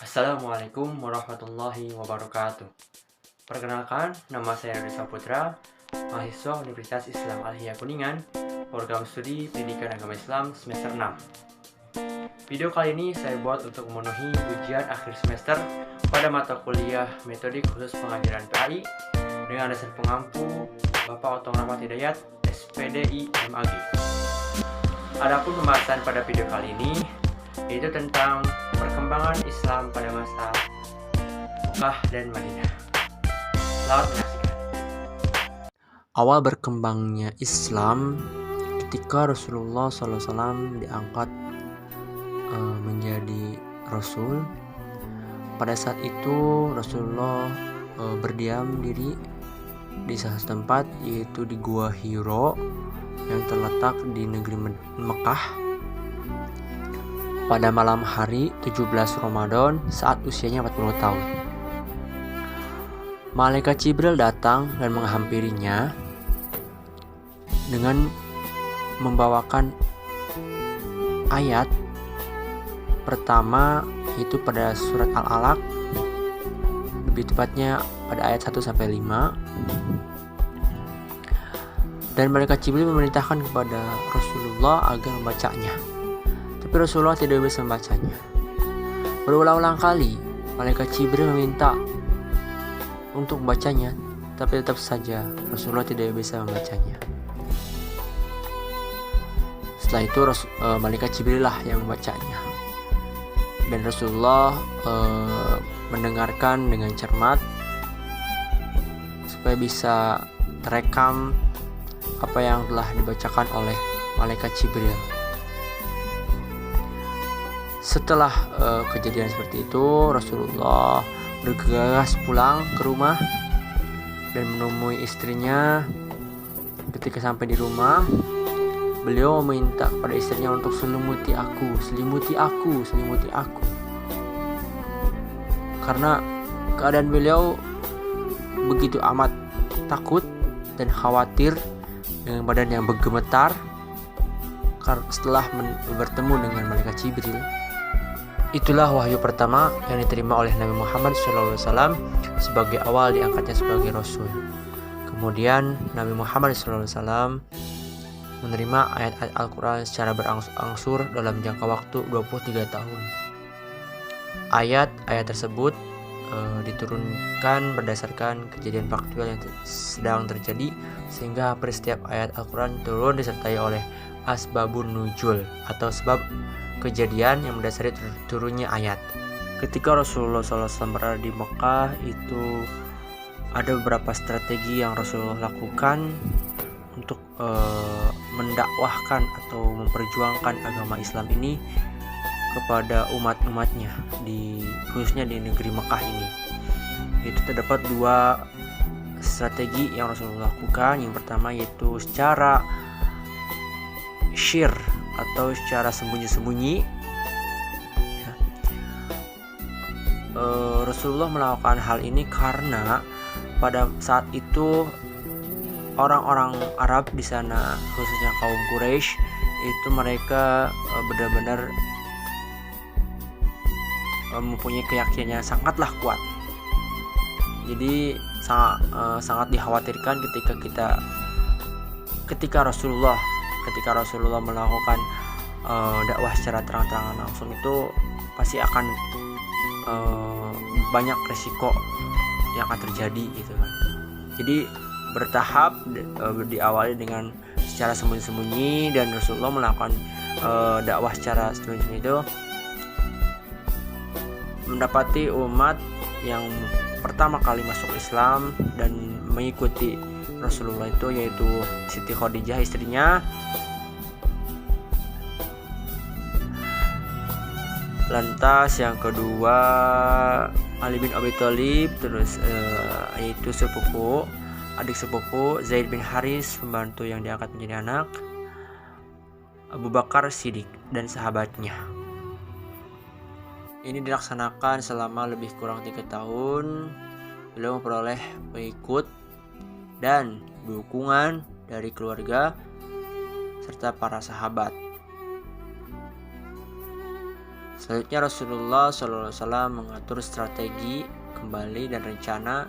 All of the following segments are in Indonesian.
Assalamualaikum warahmatullahi wabarakatuh. Perkenalkan, nama saya Reza Putra, mahasiswa Universitas Islam Al-Hiyah Kuningan, program studi Pendidikan Agama Islam semester 6. Video kali ini saya buat untuk memenuhi ujian akhir semester pada mata kuliah Metode Khusus Pengajaran PAI dengan dosen pengampu Bapak Otong Rahmat Hidayat, SPDI MAG. Adapun pembahasan pada video kali ini yaitu tentang perkembangan Islam pada masa Mekah dan Madinah. Selamat menyaksikan. Awal berkembangnya Islam ketika Rasulullah SAW diangkat menjadi Rasul. Pada saat itu Rasulullah berdiam diri di salah satu tempat, yaitu di Gua Hiro yang terletak di negeri Mekah pada malam hari 17 Ramadan saat usianya 40 tahun. Malaikat Jibril datang dan menghampirinya dengan membawakan ayat pertama, yaitu pada surat Al-Alaq, lebih tepatnya pada ayat 1-5. Dan malaikat Jibril memerintahkan kepada Rasulullah agar membacanya, tapi Rasulullah tidak bisa membacanya. Berulang-ulang kali malaikat Jibril meminta untuk membacanya, tapi tetap saja Rasulullah tidak bisa membacanya. Setelah itu malaikat Jibril lah yang membacanya, dan Rasulullah mendengarkan dengan cermat supaya bisa terekam apa yang telah dibacakan oleh malaikat Jibril. Setelah kejadian seperti itu, Rasulullah bergegas pulang ke rumah dan menemui istrinya. Ketika sampai di rumah, beliau meminta kepada istrinya untuk selimuti aku, karena keadaan beliau begitu amat takut dan khawatir dengan badan yang bergemetar setelah bertemu dengan malaikat Jibril. Itulah wahyu pertama yang diterima oleh Nabi Muhammad SAW sebagai awal diangkatnya sebagai Rasul. Kemudian Nabi Muhammad SAW menerima ayat-ayat Al-Quran secara berangsur-angsur dalam jangka waktu 23 tahun. Ayat-ayat tersebut diturunkan berdasarkan kejadian faktual yang sedang terjadi, sehingga hampir setiap ayat Al-Quran turun disertai oleh asbabun nuzul atau sebab kejadian yang mendasari turunnya ayat. Ketika Rasulullah SAW berada di Mekah, itu ada beberapa strategi yang Rasulullah lakukan untuk mendakwahkan atau memperjuangkan agama Islam ini kepada umat-umatnya, khususnya di negeri Mekah ini. Itu terdapat dua strategi yang Rasulullah lakukan. Yang pertama yaitu secara syir atau secara sembunyi-sembunyi. Rasulullah melakukan hal ini karena pada saat itu orang-orang Arab di sana, khususnya kaum Quraisy, itu mereka benar-benar mempunyai keyakinan yang sangatlah kuat. Jadi sangat dikhawatirkan ketika Rasulullah melakukan dakwah secara terang-terangan langsung, itu pasti akan banyak resiko yang akan terjadi gitu kan. Jadi bertahap diawali dengan secara sembunyi-sembunyi, dan Rasulullah melakukan dakwah secara sembunyi itu mendapati umat yang pertama kali masuk Islam dan mengikuti Rasulullah itu yaitu Siti Khadijah, istrinya. Lantas yang kedua Ali bin Abi Thalib, terus yaitu adik sepupu Zaid bin Haris, pembantu yang diangkat menjadi anak, Abu Bakar Siddiq dan sahabatnya. Ini dilaksanakan selama lebih kurang 3 tahun. Beliau memperoleh pengikut dan dukungan dari keluarga serta para sahabat. Selanjutnya Rasulullah SAW mengatur strategi kembali dan rencana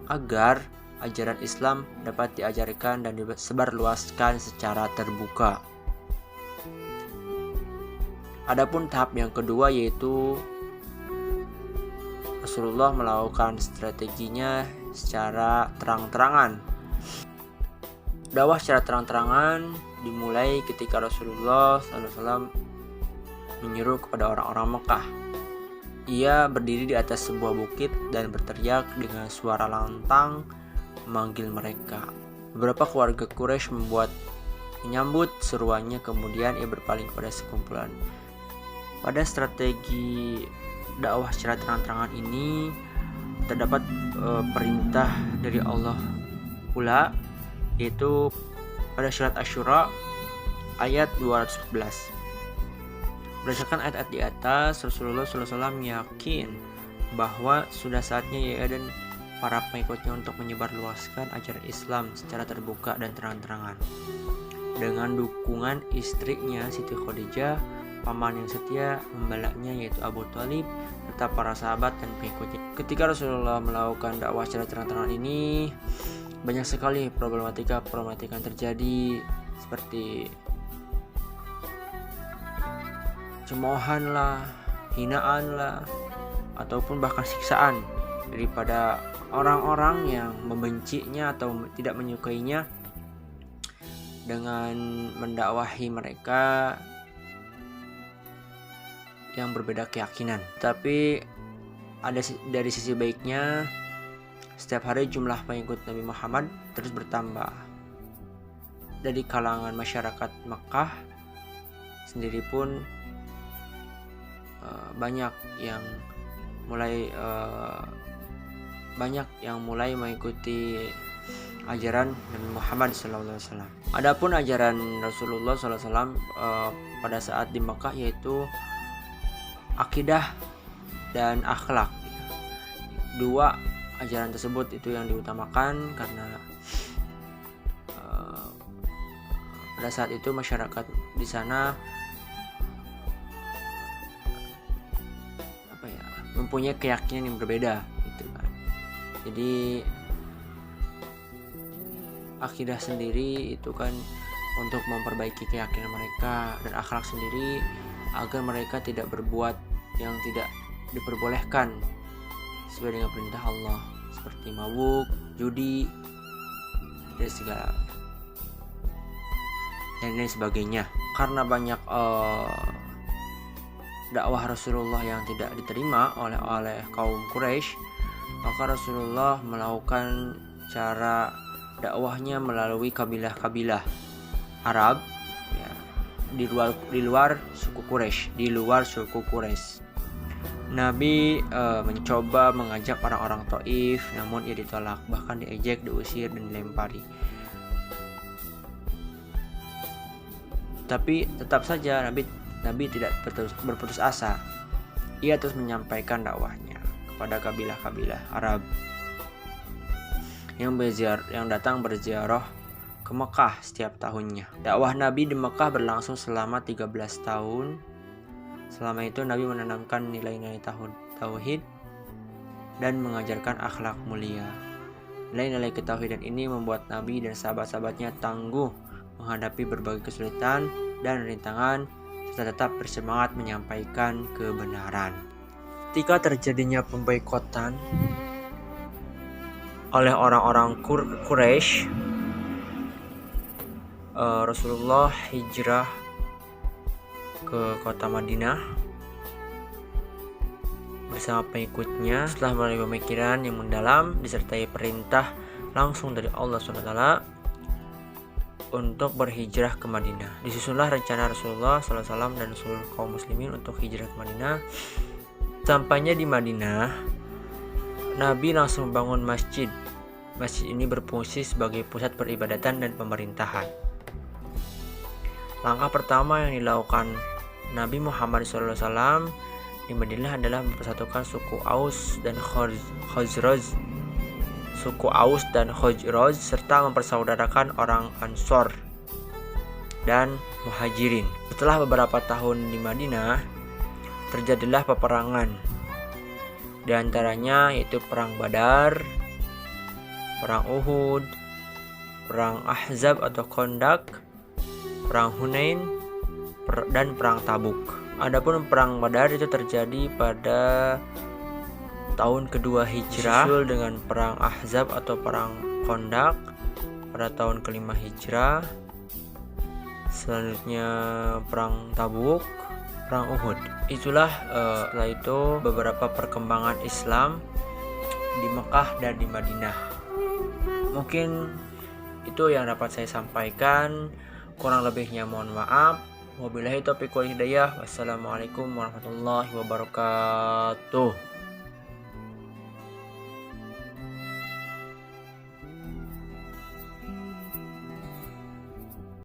agar ajaran Islam dapat diajarkan dan disebarluaskan secara terbuka. Adapun tahap yang kedua yaitu Rasulullah melakukan strateginya secara terang-terangan. Dakwah secara terang-terangan dimulai ketika Rasulullah SAW menyuruh kepada orang-orang Mekah. Ia berdiri di atas sebuah bukit dan berteriak dengan suara lantang memanggil mereka. Beberapa keluarga Quraisy menyambut seruannya, kemudian ia berpaling kepada sekumpulan. Pada strategi dakwah secara terang-terangan ini terdapat perintah dari Allah pula, yaitu pada surat Asy-Syura ayat 211. Berdasarkan ayat-ayat di atas, Rasulullah SAW yakin bahwa sudah saatnya ia dan para pengikutnya untuk menyebarluaskan ajaran Islam secara terbuka dan terang-terangan. Dengan dukungan istrinya Siti Khadijah, paman yang setia membelanya yaitu Abu Thalib, serta para sahabat dan pengikutnya. Ketika Rasulullah melakukan dakwah secara terang-terangan ini, banyak sekali problematika yang terjadi, seperti cemoohan lah, hinaan lah, ataupun bahkan siksaan daripada orang-orang yang membencinya atau tidak menyukainya dengan mendakwahi mereka yang berbeda keyakinan. Tapi ada dari sisi baiknya, setiap hari jumlah pengikut Nabi Muhammad terus bertambah. Dari kalangan masyarakat Makkah sendiri pun banyak yang mulai mengikuti ajaran Nabi Muhammad SAW. Adapun ajaran Rasulullah SAW pada saat di Makkah yaitu akidah dan akhlak. Dua ajaran tersebut itu yang diutamakan karena pada saat itu masyarakat di sana mempunyai keyakinan yang berbeda gitu kan. Jadi akidah sendiri itu kan untuk memperbaiki keyakinan mereka, dan akhlak sendiri agar mereka tidak berbuat yang tidak diperbolehkan sesuai dengan perintah Allah, seperti mabuk, judi, dan lain sebagainya. Karena banyak dakwah Rasulullah yang tidak diterima oleh kaum Quraisy, maka Rasulullah melakukan cara dakwahnya melalui kabilah-kabilah Arab ya, di luar suku Quraisy. Nabi mencoba mengajak orang-orang Taif, namun ia ditolak, bahkan diejek, diusir, dan dilempari. Tapi tetap saja Nabi tidak berputus asa. Ia terus menyampaikan dakwahnya kepada kabilah-kabilah Arab yang datang berziarah ke Mekah setiap tahunnya. Dakwah Nabi di Mekah berlangsung selama 13 tahun. Selama itu Nabi menanamkan nilai-nilai tauhid dan mengajarkan akhlak mulia. Nilai-nilai ketauhidan ini membuat Nabi dan sahabat-sahabatnya tangguh menghadapi berbagai kesulitan dan rintangan, serta tetap bersemangat menyampaikan kebenaran. Ketika terjadinya pemboikotan oleh orang-orang Quraisy, Rasulullah hijrah ke kota Madinah bersama pengikutnya setelah melalui pemikiran yang mendalam disertai perintah langsung dari Allah SWT untuk berhijrah ke Madinah. Disusunlah rencana Rasulullah SAW dan seluruh kaum muslimin untuk hijrah ke Madinah. Sampainya di Madinah, Nabi langsung membangun masjid. Masjid ini berfungsi sebagai pusat peribadatan dan pemerintahan. Langkah pertama yang dilakukan Nabi Muhammad SAW di Madinah adalah mempersatukan suku Aus dan Khazraj, serta mempersaudarakan orang Ansor dan Muhajirin. Setelah beberapa tahun di Madinah, terjadilah peperangan. Di antaranya yaitu perang Badar, perang Uhud, perang Ahzab atau Khandaq, perang Hunain, dan perang Tabuk. Adapun perang Badar itu terjadi pada tahun kedua Hijrah, disusul dengan perang Ahzab atau perang Khandaq pada tahun kelima Hijrah. Selanjutnya perang Tabuk, perang Uhud. Itulah setelah itu beberapa perkembangan Islam di Mekah dan di Madinah. Mungkin itu yang dapat saya sampaikan. Kurang lebihnya mohon maaf. Wabillahi taufiq wal hidayah. Wassalamualaikum warahmatullahi wabarakatuh.